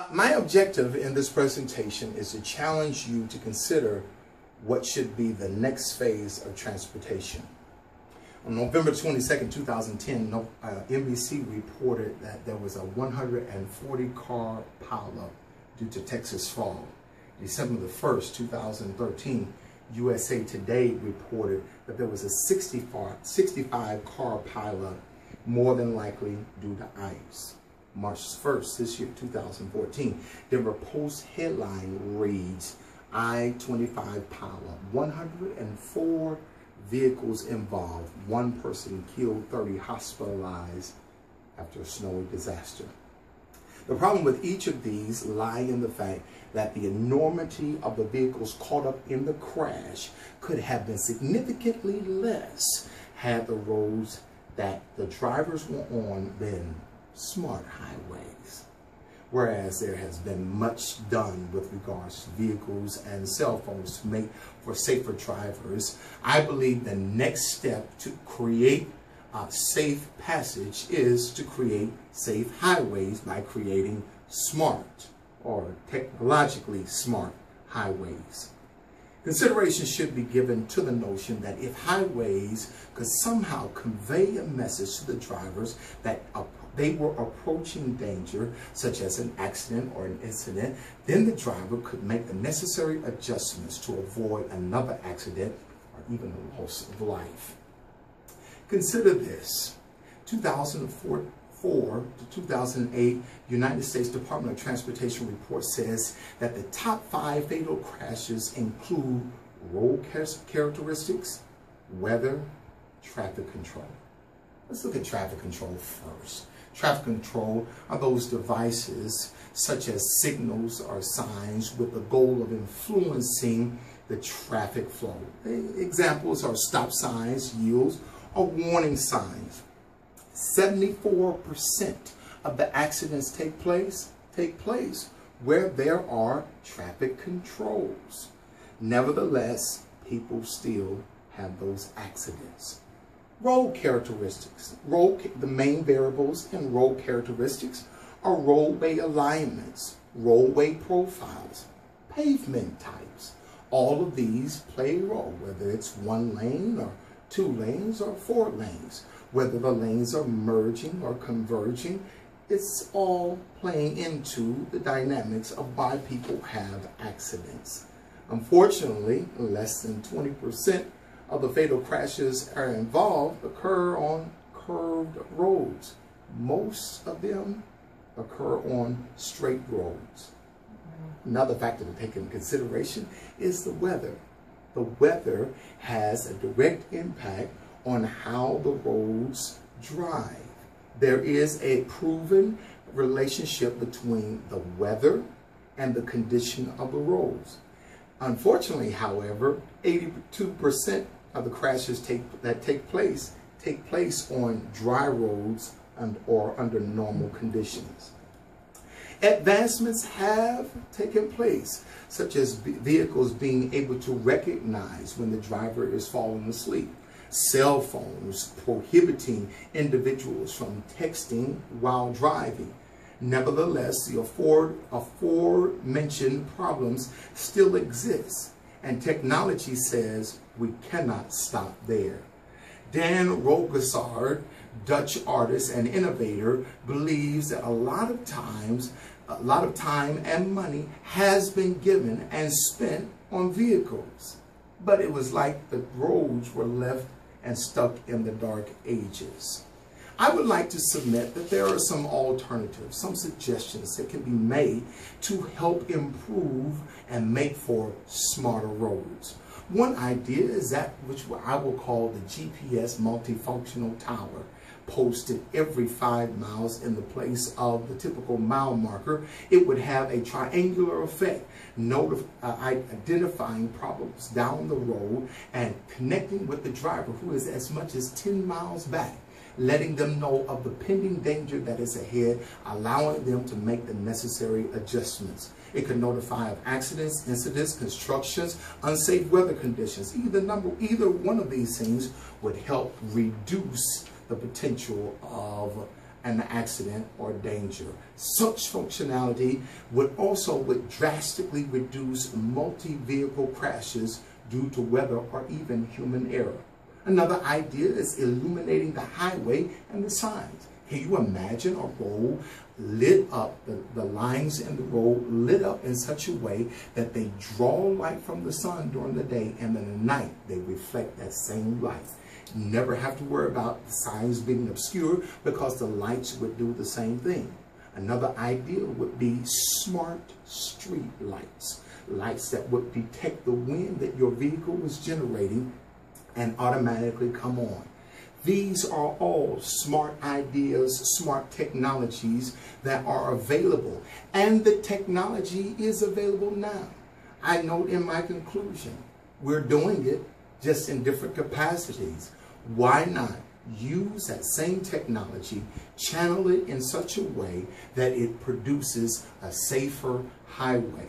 My objective in this presentation is to challenge you to consider what should be the next phase of transportation. On November 22nd, 2010, NBC reported that there was a 140-car pileup due to Texas fog. December the 1st, 2013, USA Today reported that there was a 65-car pileup, more than likely due to ice. March 1st, this year, 2014, Denver Post headline reads, I-25 pileup, 104 vehicles involved, 1 person killed, 30 hospitalized after a snowy disaster. The problem with each of these lie in the fact that the enormity of the vehicles caught up in the crash could have been significantly less had the roads that the drivers were on been smart highways. Whereas there has been much done with regards to vehicles and cell phones to make for safer drivers, I believe the next step to create safe passage is to create safe highways by creating smart or technologically smart highways. Consideration should be given to the notion that if highways could somehow convey a message to the drivers that they were approaching danger, such as an accident or an incident, then the driver could make the necessary adjustments to avoid another accident or even the loss of life. Consider this. 2004 to 2008 United States Department of Transportation report says that the top 5 fatal crashes include road characteristics, weather, traffic control. Let's look at traffic control first. Traffic control are those devices such as signals or signs with the goal of influencing the traffic flow. Examples are stop signs, yields, or warning signs. 74% of the accidents take place where there are traffic controls. Nevertheless, people still have those accidents. Road characteristics. The main variables in road characteristics are roadway alignments, roadway profiles, pavement types. All of these play a role, whether it's 1 lane or 2 lanes or 4 lanes, whether the lanes are merging or converging. It's all playing into the dynamics of why people have accidents. Unfortunately, less than 20% of the fatal crashes involved occur on curved roads. Most of them occur on straight roads. Another factor to take into consideration is the weather. The weather has a direct impact on how the roads drive. There is a proven relationship between the weather and the condition of the roads. Unfortunately, however, 82% of the crashes that take place on dry roads or under normal conditions. Advancements have taken place, such as vehicles being able to recognize when the driver is falling asleep, cell phones prohibiting individuals from texting while driving. Nevertheless, the aforementioned problems still exist, and technology says we cannot stop there. Dan Roggesaard, Dutch artist and innovator, believes that a lot of time and money has been given and spent on vehicles, but it was like the roads were left and stuck in the dark ages. I would like to submit that there are some alternatives, some suggestions that can be made to help improve and make for smarter roads. One idea is that which I will call the GPS multifunctional tower, posted every 5 miles in the place of the typical mile marker. It would have a triangular effect, identifying problems down the road and connecting with the driver who is as much as 10 miles back, letting them know of the pending danger that is ahead, allowing them to make the necessary adjustments. It can notify of accidents, incidents, constructions, unsafe weather conditions. Either one of these things would help reduce the potential of an accident or danger. Such functionality would drastically reduce multi-vehicle crashes due to weather or even human error. Another idea is illuminating the highway and the signs. Can you imagine a road lit up, the lines in the road lit up in such a way that they draw light from the sun during the day, and in the night they reflect that same light? You never have to worry about the signs being obscured because the lights would do the same thing. Another idea would be smart street lights. Lights that would detect the wind that your vehicle is generating and automatically come on. These are all smart ideas, smart technologies that are available. And the technology is available now. I note in my conclusion, we're doing it just in different capacities. Why not use that same technology, channel it in such a way that it produces a safer highway?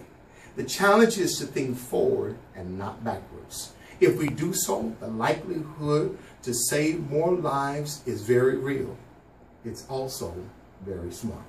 The challenge is to think forward and not backwards. If we do so, the likelihood to save more lives is very real. It's also very smart.